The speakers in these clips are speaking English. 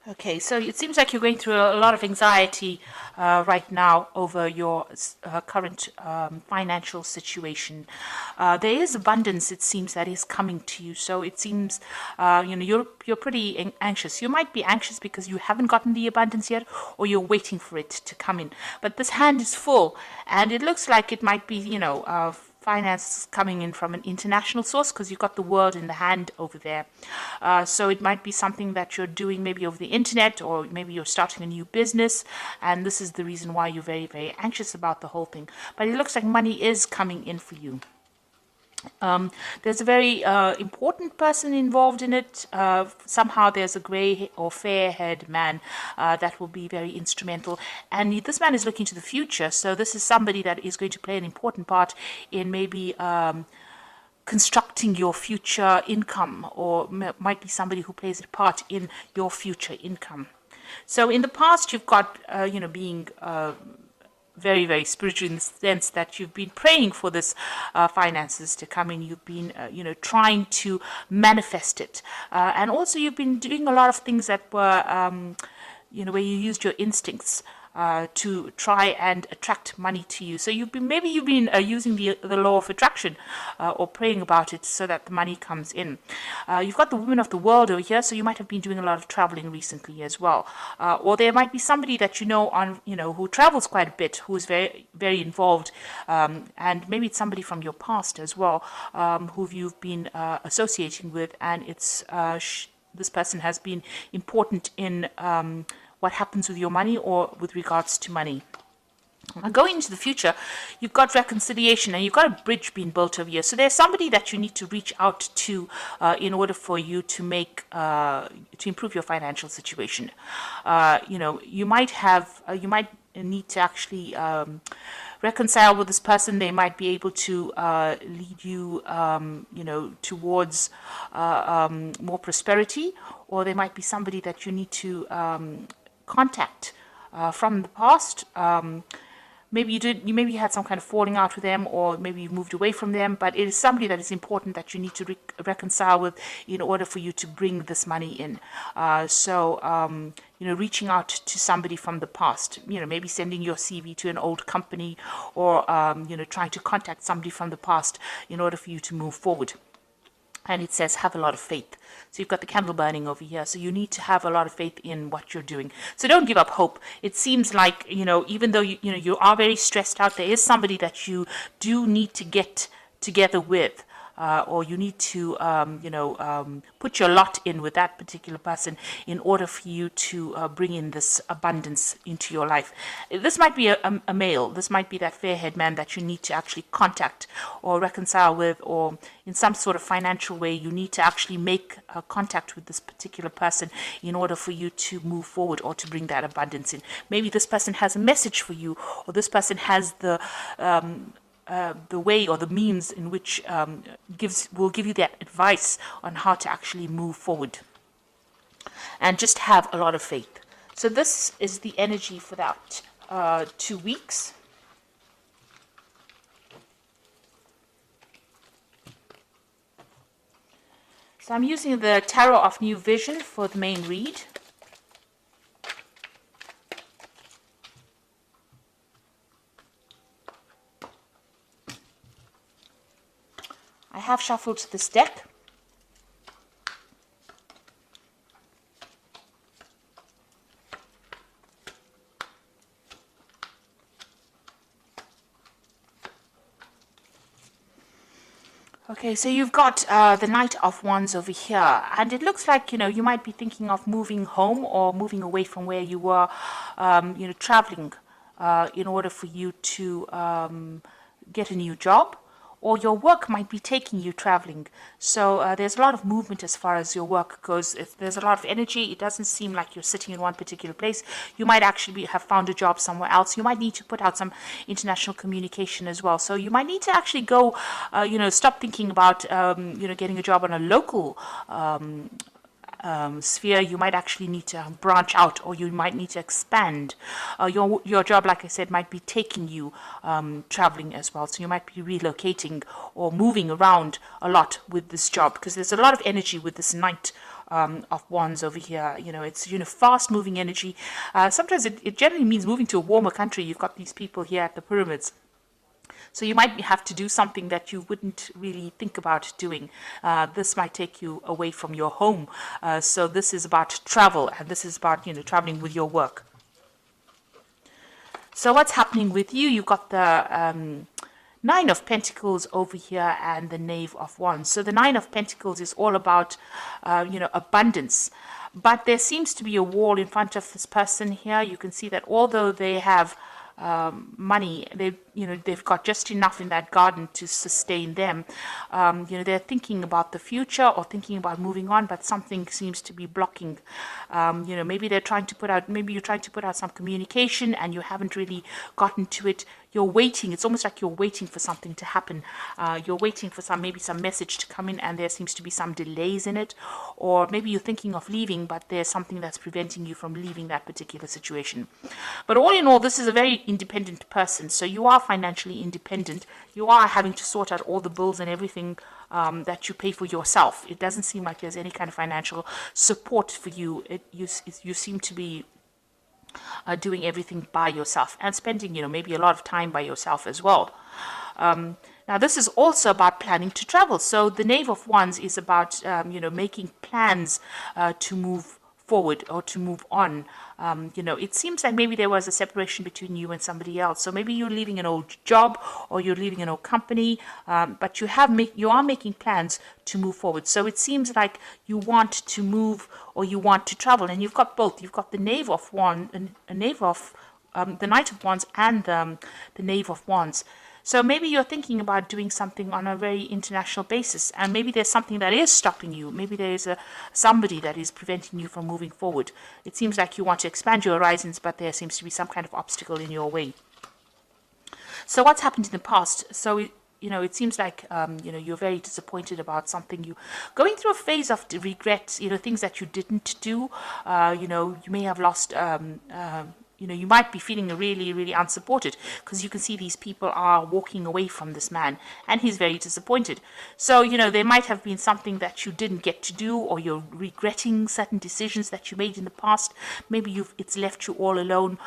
Okay, so it seems like you're going through a lot of anxiety right now over your current financial situation. There is abundance, it seems, that is coming to you. So it seems, you're pretty anxious. You might be anxious because you haven't gotten the abundance yet, or you're waiting for it to come in. But this hand is full, and it looks like it might be, finance coming in from an international source, because you've got the world in the hand over there. So it might be something that you're doing maybe over the internet, or maybe you're starting a new business, and this is the reason why you're very, very anxious about the whole thing. But it looks like money is coming in for you. There's a very important person involved in it. Somehow there's a grey or fair-haired man that will be very instrumental. And this man is looking to the future. So this is somebody that is going to play an important part in maybe constructing your future income, or might be somebody who plays a part in your future income. So in the past, you've got, being very, very spiritual in the sense that you've been praying for this finances to come in. You've been, trying to manifest it. And also you've been doing a lot of things that were, where you used your instincts to try and attract money to you. So you've been using the law of attraction or praying about it so that the money comes in. You've got the woman of the world over here, so you might have been doing a lot of traveling recently as well. Or there might be somebody that who travels quite a bit, who is very, very involved, and maybe it's somebody from your past as well, who you've been associating with, and it's this person has been important in what happens with your money or with regards to money. Going into the future, you've got reconciliation, and you've got a bridge being built over here. So there's somebody that you need to reach out to in order for you to to improve your financial situation. You might need to actually reconcile with this person. They might be able to lead you, towards more prosperity, or there might be somebody that you need to contact from the past. Maybe you had some kind of falling out with them, or maybe you moved away from them, but it is somebody that is important that you need to reconcile with in order for you to bring this money in. Reaching out to somebody from the past, maybe sending your CV to an old company, or, trying to contact somebody from the past in order for you to move forward. And it says, have a lot of faith. So you've got the candle burning over here. So you need to have a lot of faith in what you're doing. So don't give up hope. It seems like, even though you are very stressed out, there is somebody that you do need to get together with. Or you need to, put your lot in with that particular person in order for you to bring in this abundance into your life. This might be a male. This might be that fair-haired man that you need to actually contact or reconcile with, or in some sort of financial way, you need to actually make contact with this particular person in order for you to move forward or to bring that abundance in. Maybe this person has a message for you, or this person has the way or the means in which will give you that advice on how to actually move forward. And just have a lot of faith. So this is the energy for that 2 weeks. So I'm using the Tarot of New Vision for the main read. I have shuffled this deck. Okay, so you've got the Knight of Wands over here, and it looks like, you might be thinking of moving home or moving away from where you were, traveling in order for you to get a new job. Or your work might be taking you traveling. So there's a lot of movement as far as your work goes. If there's a lot of energy, it doesn't seem like you're sitting in one particular place. You might actually have found a job somewhere else. You might need to put out some international communication as well. So you might need to actually go, stop thinking about, getting a job on a local sphere. You might actually need to branch out, or you might need to expand. Your job, like I said, might be taking you traveling as well. So you might be relocating or moving around a lot with this job, because there's a lot of energy with this Knight of Wands over here. It's, fast moving energy. Sometimes it generally means moving to a warmer country. You've got these people here at the pyramids. So you might have to do something that you wouldn't really think about doing. This might take you away from your home. So this is about travel, and this is about, traveling with your work. So what's happening with you? You've got the Nine of Pentacles over here and the Knave of Wands. So the Nine of Pentacles is all about, abundance. But there seems to be a wall in front of this person here. You can see that although they have money, they've got just enough in that garden to sustain them. They're thinking about the future or thinking about moving on, but something seems to be blocking. Maybe you're trying to put out some communication and you haven't really gotten to it. You're waiting. It's almost like you're waiting for something to happen. You're waiting for maybe some message to come in, and there seems to be some delays in it. Or maybe you're thinking of leaving, but there's something that's preventing you from leaving that particular situation. But all in all, this is a very independent person. So you are financially independent. You are having to sort out all the bills and everything that you pay for yourself. It doesn't seem like there's any kind of financial support for you. You seem to be doing everything by yourself and spending, maybe a lot of time by yourself as well. Now, this is also about planning to travel. So the Knave of Wands is about, making plans to move forward or to move on. It seems like maybe there was a separation between you and somebody else. So maybe you're leaving an old job or you're leaving an old company, but you are making plans to move forward. So it seems like you want to move or you want to travel, and you've got both. You've got the Knave of Wands, the Knight of Wands, and the Knave of Wands. So maybe you're thinking about doing something on a very international basis, and maybe there's something that is stopping you. Maybe there is somebody that is preventing you from moving forward. It seems like you want to expand your horizons, but there seems to be some kind of obstacle in your way. So what's happened in the past? So it seems like, you're very disappointed about something. You going through a phase of regret, things that you didn't do. You may have lost, you might be feeling really, really unsupported because you can see these people are walking away from this man and he's very disappointed. So, there might have been something that you didn't get to do, or you're regretting certain decisions that you made in the past. Maybe it's left you all alone.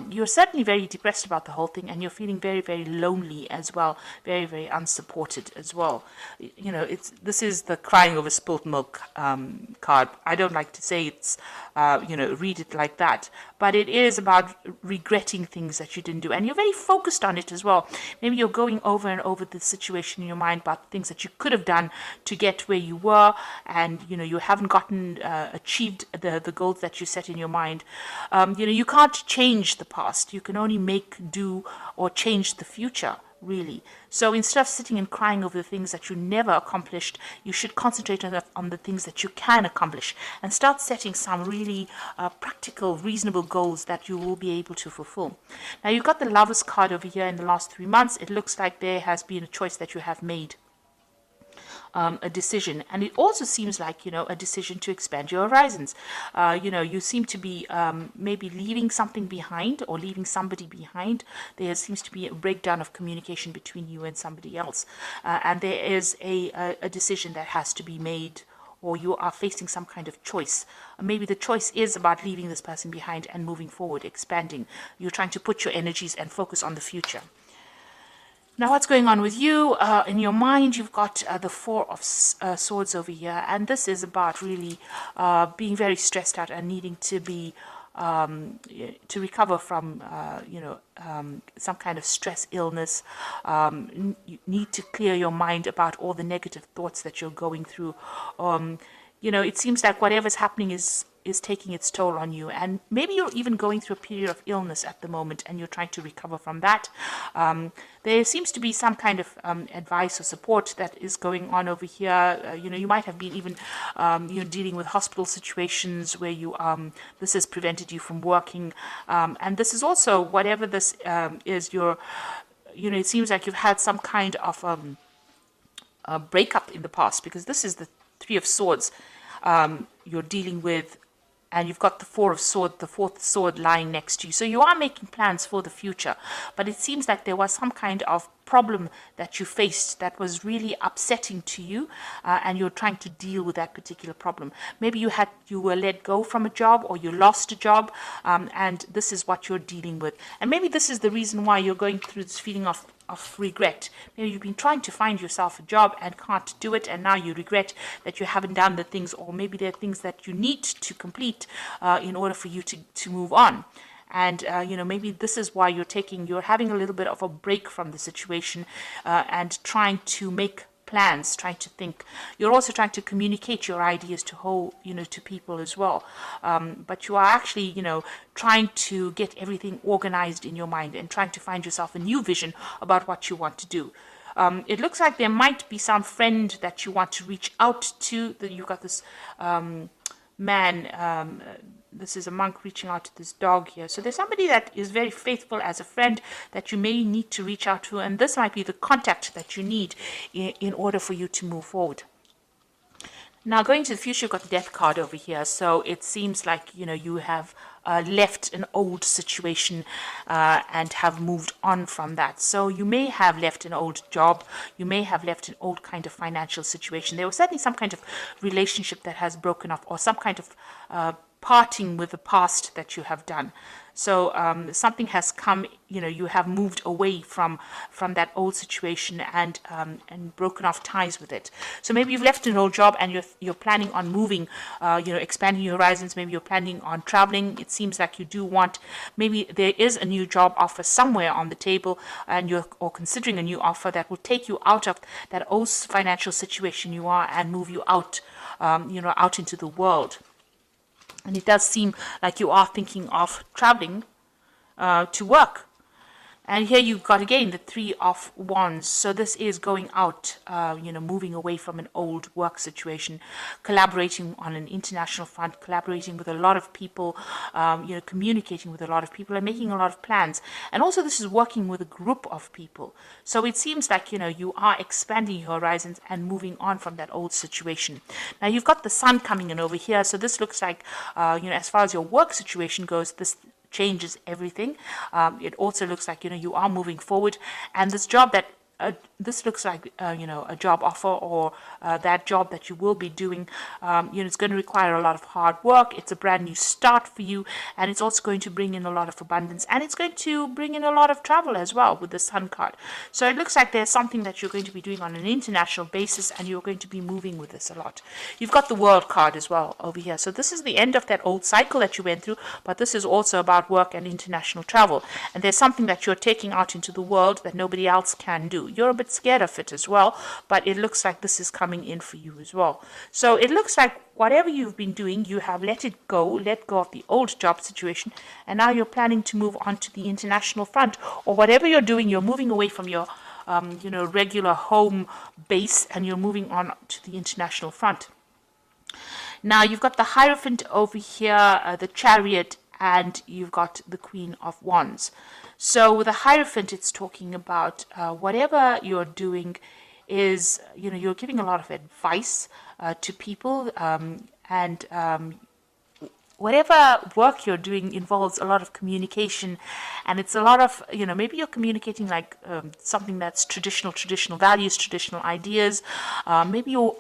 You're certainly very depressed about the whole thing, and you're feeling very, very lonely as well, very, very unsupported as well. This is the crying over spilt milk card. I don't like to say it's, read it like that, but it is about regretting things that you didn't do, and you're very focused on it as well. Maybe you're going over and over the situation in your mind about things that you could have done to get where you were, and you haven't gotten achieved the goals that you set in your mind. You can't change the past. You can only make do or change the future, really. So instead of sitting and crying over the things that you never accomplished, you should concentrate on the things that you can accomplish and start setting some really practical, reasonable goals that you will be able to fulfill. Now, you've got the Lovers card over here. In the last 3 months, it looks like there has been a choice that you have made. A decision, and it also seems like a decision to expand your horizons. You seem to be maybe leaving something behind or leaving somebody behind. There seems to be a breakdown of communication between you and somebody else, and there is a decision that has to be made, or you are facing some kind of choice. Maybe the choice is about leaving this person behind and moving forward, expanding. You're trying to put your energies and focus on the future. Now, what's going on with you? In your mind, you've got the Four of Swords over here, and this is about really being very stressed out and needing to be to recover from some kind of stress, illness. You need to clear your mind about all the negative thoughts that you're going through. It seems like whatever's happening is taking its toll on you, and maybe you're even going through a period of illness at the moment and you're trying to recover from that. There seems to be some kind of advice or support that is going on over here. You might have been even dealing with hospital situations where this has prevented you from working, and this is also, whatever this is, it seems like you've had some kind of a breakup in the past, because this is the Three of Swords you're dealing with, and you've got the Four of Swords, the fourth sword lying next to you. So you are making plans for the future, but it seems like there was some kind of problem that you faced that was really upsetting to you, and you're trying to deal with that particular problem. Maybe you were let go from a job, or you lost a job, and this is what you're dealing with. And maybe this is the reason why you're going through this feeling of regret. Maybe you've been trying to find yourself a job and can't do it, and now you regret that you haven't done the things, or maybe there are things that you need to complete in order for you to move on. And maybe this is why you're having a little bit of a break from the situation, and trying to make plans, trying to think. You're also trying to communicate your ideas to people as well. But you are actually, trying to get everything organized in your mind and trying to find yourself a new vision about what you want to do. It looks like there might be some friend that you want to reach out to. That you've got this man. This is a monk reaching out to this dog here. So there's somebody that is very faithful as a friend that you may need to reach out to, and this might be the contact that you need in order for you to move forward. Now, going to the future, you've got the Death card over here. So it seems like, you have left an old situation and have moved on from that. So you may have left an old job. You may have left an old kind of financial situation. There was certainly some kind of relationship that has broken off, or some kind of parting with the past that you have done. So something has come, you have moved away from that old situation and broken off ties with it. So maybe you've left an old job and you're planning on moving, expanding your horizons. Maybe you're planning on traveling. It seems like you do want, maybe there is a new job offer somewhere on the table, and you're considering a new offer that will take you out of that old financial situation you are and move you out, out into the world. And it does seem like you are thinking of traveling to work. And here you've got, again, the Three of Wands. So this is going out, moving away from an old work situation, collaborating on an international front, collaborating with a lot of people, communicating with a lot of people and making a lot of plans. And also this is working with a group of people. So it seems like, you are expanding your horizons and moving on from that old situation. Now you've got the Sun coming in over here. So this looks like, as far as your work situation goes, this changes everything. It also looks like you are moving forward, and this job that this looks like a job offer, or that job that you will be doing, it's going to require a lot of hard work. It's a brand new start for you, and it's also going to bring in a lot of abundance, and it's going to bring in a lot of travel as well with the Sun card. So it looks like there's something that you're going to be doing on an international basis, and you're going to be moving with this a lot. You've got the World card as well over here. So this is the end of that old cycle that you went through, but this is also about work and international travel. And there's something that you're taking out into the world that nobody else can do. You're a bit scared of it as well, but it looks like this is coming in for you as well. So it looks like whatever you've been doing, you have let go of the old job situation, and now you're planning to move on to the international front, or whatever you're doing, you're moving away from your regular home base, and you're moving on to the international front. Now you've got the Hierophant over here, the Chariot, and you've got the Queen of Wands. So with the Hierophant, it's talking about whatever you're doing is, you're giving a lot of advice to people, and whatever work you're doing involves a lot of communication, and it's a lot of, maybe you're communicating like something that's traditional values, traditional ideas. Maybe you're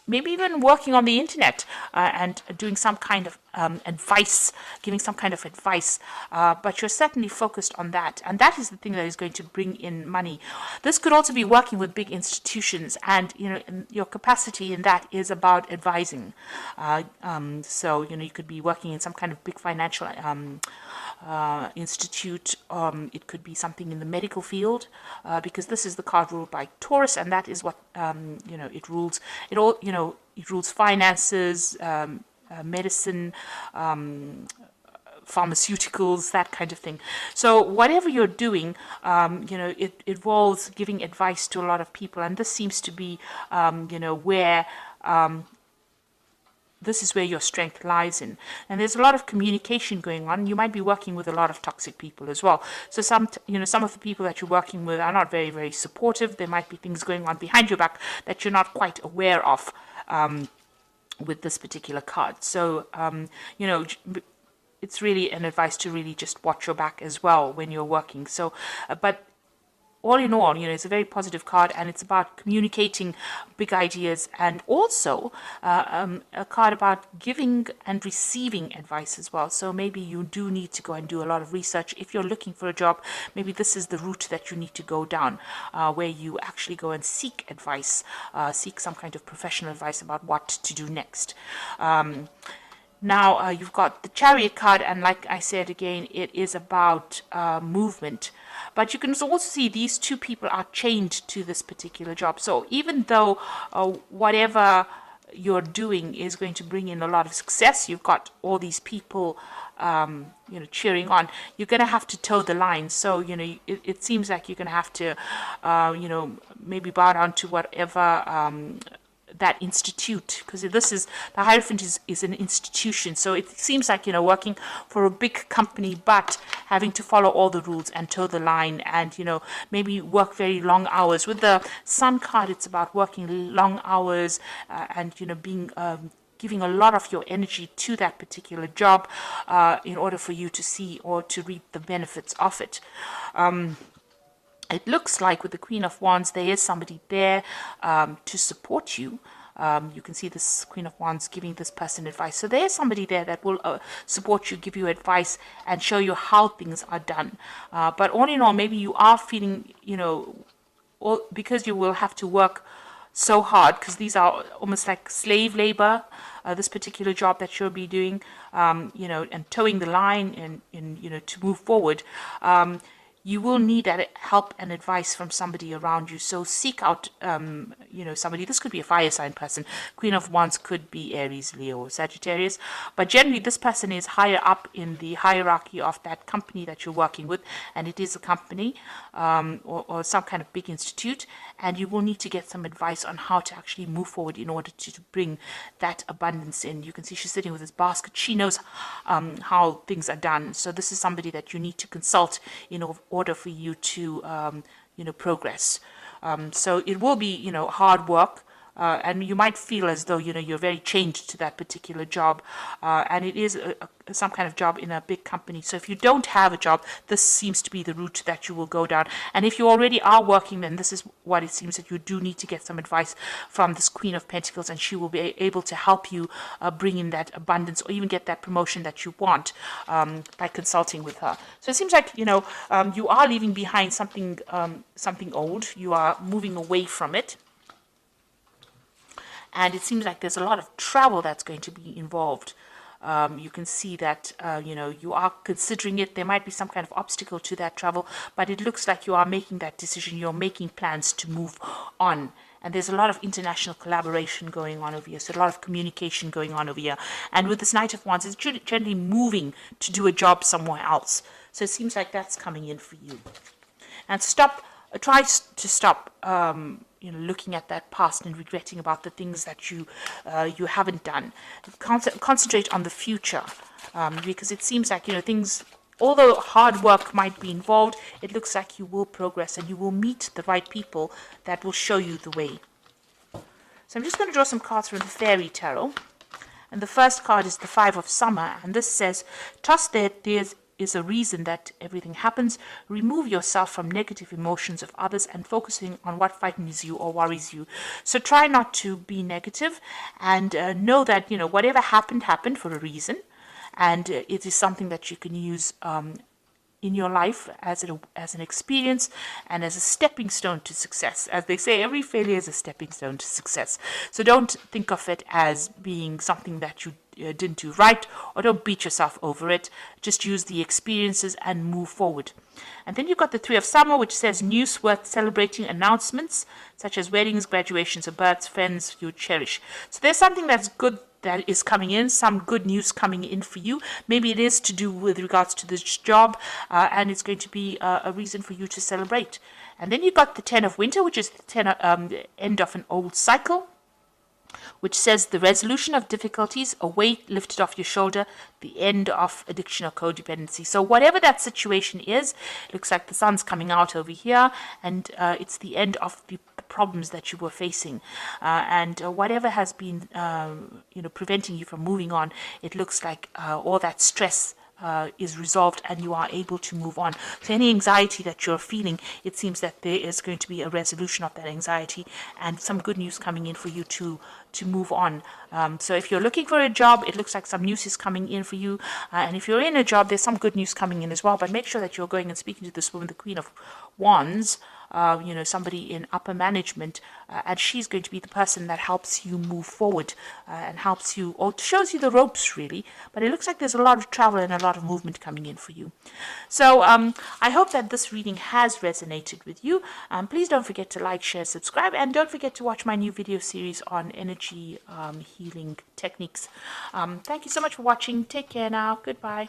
maybe even working on the internet and doing some kind of advice, giving some kind of advice, but you're certainly focused on that, and that is the thing that is going to bring in money. This could also be working with big institutions, and your capacity in that is about advising. So you could be working in some kind of big financial institute. It could be something in the medical field, because this is the card ruled by Taurus, and that is what it rules. It rules finances, medicine, pharmaceuticals, that kind of thing. So whatever you're doing, it involves giving advice to a lot of people, and this seems to be, where this is where your strength lies in. And there's a lot of communication going on. You might be working with a lot of toxic people as well. So some of the people that you're working with are not very, very supportive. There might be things going on behind your back that you're not quite aware of with this particular card. So, it's really an advice to really just watch your back as well when you're working. So, but all in all, it's a very positive card, and it's about communicating big ideas, and also a card about giving and receiving advice as well. So maybe you do need to go and do a lot of research. If you're looking for a job, maybe this is the route that you need to go down, where you actually go and seek advice, seek some kind of professional advice about what to do next. Now, you've got the Chariot card, and like I said again, it is about movement. But you can also see these two people are chained to this particular job. So even though whatever you're doing is going to bring in a lot of success, you've got all these people cheering on, you're going to have to toe the line. So it seems like you're going to have to maybe bow down to whatever that institute, because this is the Hierophant is an institution. So it seems like working for a big company, but having to follow all the rules and toe the line, and maybe work very long hours. With the Sun card, it's about working long hours, and being giving a lot of your energy to that particular job in order for you to see or to reap the benefits of it. It looks like with the Queen of Wands, there is somebody there to support you. You can see this Queen of Wands giving this person advice. So there is somebody there that will support you, give you advice, and show you how things are done. But all in all, maybe you are feeling, because you will have to work so hard, because these are almost like slave labor, this particular job that you'll be doing, and towing the line and to move forward. You will need that help and advice from somebody around you. So seek out, somebody. This could be a fire sign person. Queen of Wands could be Aries, Leo, or Sagittarius. But generally, this person is higher up in the hierarchy of that company that you're working with. And it is a company or some kind of big institute. And you will need to get some advice on how to actually move forward in order to bring that abundance in. You can see she's sitting with this basket. She knows how things are done. So this is somebody that you need to consult in order for you to progress. So it will be hard work, and you might feel as though you're very chained to that particular job, and it is some kind of job in a big company. So if you don't have a job, this seems to be the route that you will go down. And if you already are working, then this is what it seems that you do need to get some advice from this Queen of Pentacles, and she will be able to help you bring in that abundance, or even get that promotion that you want by consulting with her. So it seems like you are leaving behind something old. You are moving away from it. And it seems like there's a lot of travel that's going to be involved. You can see that, you are considering it. There might be some kind of obstacle to that travel, but it looks like you are making that decision. You're making plans to move on. And there's a lot of international collaboration going on over here. So a lot of communication going on over here. And with this Knight of Wands, it's generally moving to do a job somewhere else. So it seems like that's coming in for you. And try to stop looking at that past and regretting about the things that you haven't done. Concentrate on the future, because it seems like things, although hard work might be involved, it looks like you will progress and you will meet the right people that will show you the way. So I'm just going to draw some cards from the Fairy Tarot, and the first card is the Five of Summer, and this says, trust that there's is a reason that everything happens. Remove yourself from negative emotions of others and focusing on what frightens you or worries you. So try not to be negative, and know that whatever happened for a reason, and it is something that you can use in your life as an experience and as a stepping stone to success. As they say, every failure is a stepping stone to success. So don't think of it as being something that you didn't do right, or don't beat yourself over it. Just use the experiences and move forward. And then you've got the Three of Summer, which says news worth celebrating, announcements such as weddings, graduations, or births, friends you cherish. So there's something that's good that is coming in, some good news coming in for you. Maybe it is to do with regards to this job, and it's going to be a reason for you to celebrate. And then you've got the Ten of Winter, which is the end of an old cycle, which says the resolution of difficulties, a weight lifted off your shoulder, the end of addiction or codependency. So whatever that situation is, it looks like the sun's coming out over here, and it's the end of the problems that you were facing, and whatever has been preventing you from moving on, it looks like all that stress is resolved and you are able to move on. So any anxiety that you're feeling, it seems that there is going to be a resolution of that anxiety and some good news coming in for you to move on. So if you're looking for a job, it looks like some news is coming in for you. And if you're in a job, there's some good news coming in as well. But make sure that you're going and speaking to this woman, the Queen of Wands, somebody in upper management, and she's going to be the person that helps you move forward and helps you, or shows you the ropes really. But it looks like there's a lot of travel and a lot of movement coming in for you. So I hope that this reading has resonated with you. Please don't forget to like, share, subscribe, and don't forget to watch my new video series on energy healing techniques. Thank you so much for watching. Take care now. Goodbye.